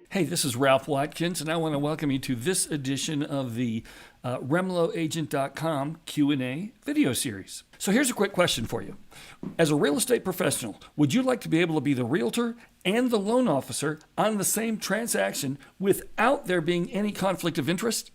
Hey, this is Ralph Watkins, and I want to welcome you to this edition of the REMLOagent.com Q&A video series. So here's a quick question for you. As a real estate professional, would you like to be able to be the realtor and the loan officer on the same transaction without there being any conflict of interest?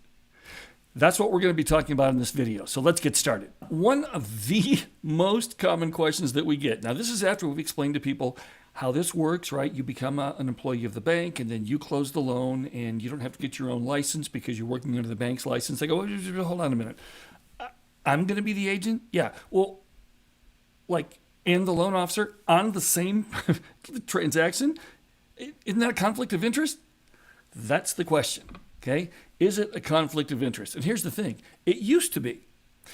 That's what we're going to be talking about in this video. So let's get started. One of the most common questions that we get, now this is after we've explained to people how this works, right? You become an employee of the bank and then you close the loan and you don't have to get your own license because you're working under the bank's license. They go, hold on a minute. I'm going to be the agent? Yeah. Well, and the loan officer on the same transaction? Isn't that a conflict of interest? That's the question, okay? Is it a conflict of interest? And here's the thing. It used to be.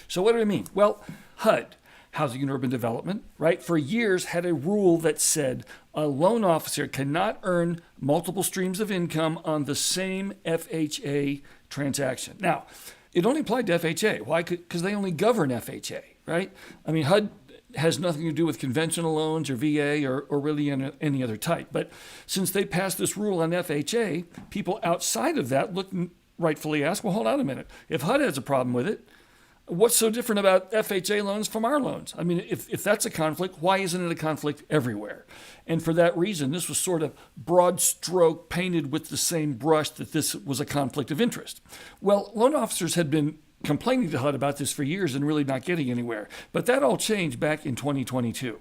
So what do I mean? Well, HUD, Housing and Urban Development, right, for years had a rule that said a loan officer cannot earn multiple streams of income on the same FHA transaction. Now, it only applied to FHA. Why? Because they only govern FHA, right? I mean, HUD has nothing to do with conventional loans or VA or really any other type. But since they passed this rule on FHA, people outside of that look and rightfully ask, well, hold on a minute. If HUD has a problem with it, what's so different about FHA loans from our loans? I mean, if that's a conflict, why isn't it a conflict everywhere? And for that reason, this was sort of broad stroke painted with the same brush that this was a conflict of interest. Well, loan officers had been complaining to HUD about this for years and really not getting anywhere. But that all changed back in 2022.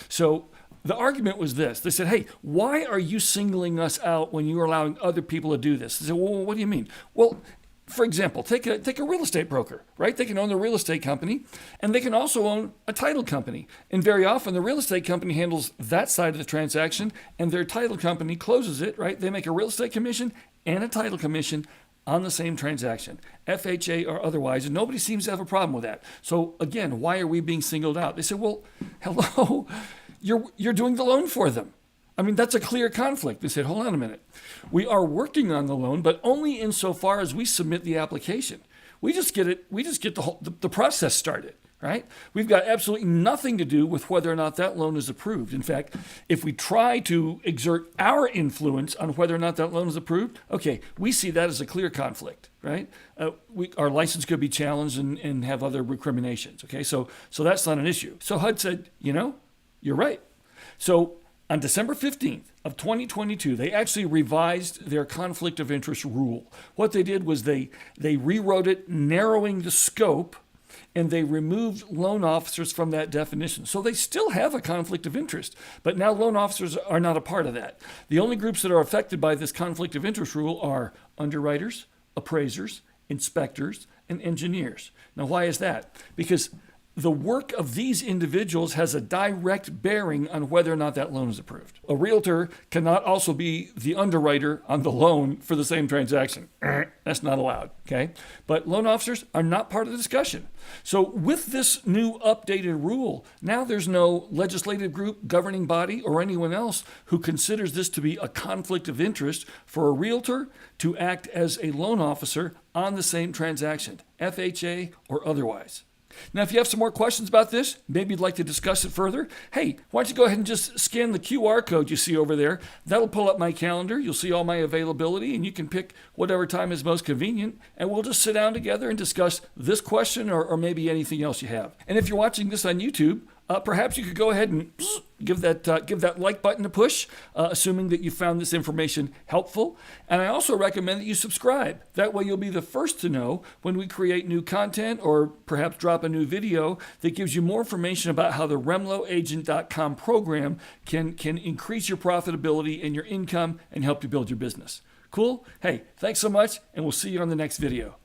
So the argument was this. They said, hey, why are you singling us out when you're allowing other people to do this? They said, well, what do you mean? Well, for example, take a real estate broker, right? They can own the real estate company, and they can also own a title company. And very often, the real estate company handles that side of the transaction, and their title company closes it, right? They make a real estate commission and a title commission on the same transaction, FHA or otherwise, and nobody seems to have a problem with that. So again, why are we being singled out? They said, well, hello, you're doing the loan for them. I mean, that's a clear conflict. They said, hold on a minute. We are working on the loan, but only insofar as we submit the application. We just get the process started, right? We've got absolutely nothing to do with whether or not that loan is approved. In fact, if we try to exert our influence on whether or not that loan is approved, okay, we see that as a clear conflict, right? Our license could be challenged and have other recriminations, okay? So that's not an issue. So HUD said, you're right. So on December 15th of 2022, they actually revised their conflict of interest rule. What they did was they rewrote it, narrowing the scope, and they removed loan officers from that definition. So they still have a conflict of interest, but now loan officers are not a part of that. The only groups that are affected by this conflict of interest rule are underwriters, appraisers, inspectors, and engineers. Now, why is that? Because the work of these individuals has a direct bearing on whether or not that loan is approved. A realtor cannot also be the underwriter on the loan for the same transaction. That's not allowed, okay? But loan officers are not part of the discussion. So with this new updated rule, now there's no legislative group, governing body, or anyone else who considers this to be a conflict of interest for a realtor to act as a loan officer on the same transaction, FHA or otherwise. Now, if you have some more questions about this, maybe you'd like to discuss it further, hey, why don't you go ahead and just scan the QR code you see over there. That'll pull up my calendar. You'll see all my availability, and you can pick whatever time is most convenient, and we'll just sit down together and discuss this question or maybe anything else you have. And if you're watching this on YouTube, perhaps you could go ahead and give that like button a push, assuming that you found this information helpful. And I also recommend that you subscribe. That way you'll be the first to know when we create new content or perhaps drop a new video that gives you more information about how the REMLOagent.com program can increase your profitability and your income and help you build your business. Cool? Hey, thanks so much, and we'll see you on the next video.